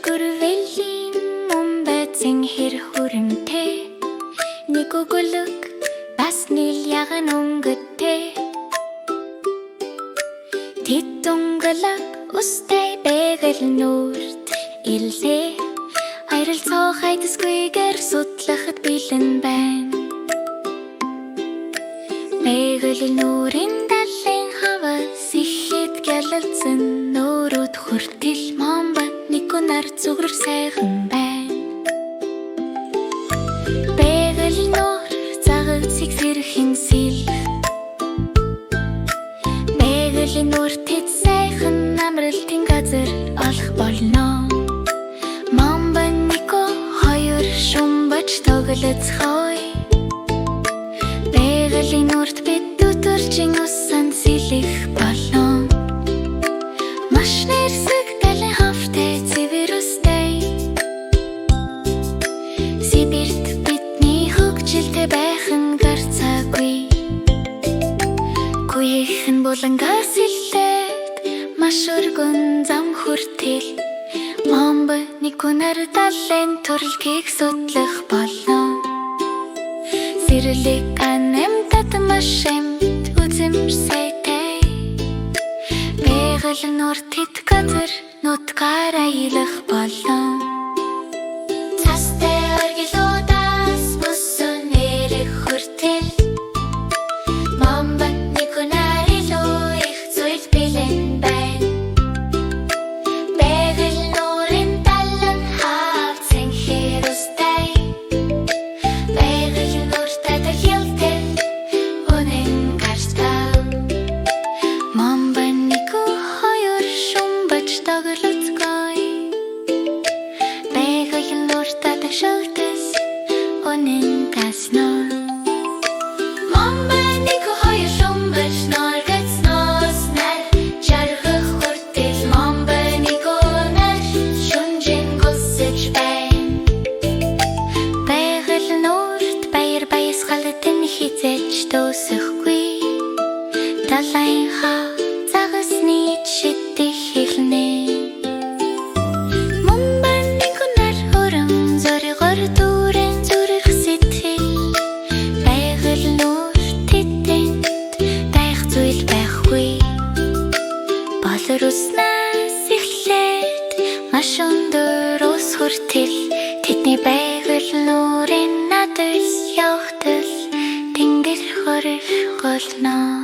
Гүрвэлийн мумбайцэн хэр хүрэмтэй нэг өгүүлэг бас нийл яган өнгөтэй тэд өнгөлөг устай бэгэл нүрт илээ айралцоо хайдасгүйгээр судлахад бэлэн байна бэгэл нүрийн далайн хавас ихэд гялалцсан нөөрөд хүртэл мамбай никонар зүгэр сайхан байна бэгэл нүр цагсыг сэрхэн сил бэгэл нүр тэд сайхан амралтын газар олох болно мамбай нико хоёр шумбач тоглоцгоё бэгэл нүрт бид өдөржин усан сэлэх болно маш нэрсэг далайн хавтай цэвэрүстэй Сибирт бидний хөгжилтэй байхын гарцаагүй гүйхэн булангаас илээд маш өргөн зам хүртэл мамбай никонар далайн төрөлхийг судлах болно Сэрлэг анемтат машимт үзэмсэтэй бэгэл нүр тэд газар нутгаар аялах болно Цастай оргилуудаас бүсэн нэрэх хүртэл мамбай никонар илүү их зүйл бэлэн байна бэгэл нүрийн далайн хавцэн хэр устай бэгэл нүртэй хэлтэй үнэн гарстаа мамбай нико хоёр шумбач тоглоцгоё бэгэл нүртэй шалтас үнэн гаснаа мамбай нико хоёр шумбач норгацноос нар жаргах хүртэл мамбай нико нар шүнжин гусэж байна бэгэл нүрт баяр баясгалан хизэж дуусахгүй далайн хаа загасны шидэх хэлнэ мамбай никонар хөрөн зоригор дүүрэн зүрх сэтгэл бэгэл нүр тэдэнд дайх зүйл байхгүй болор уснаас эхлээд маш өндөр ус хүртэл тэдний бэгэл нүрийн надад явтал тэнгэр хөрөх болно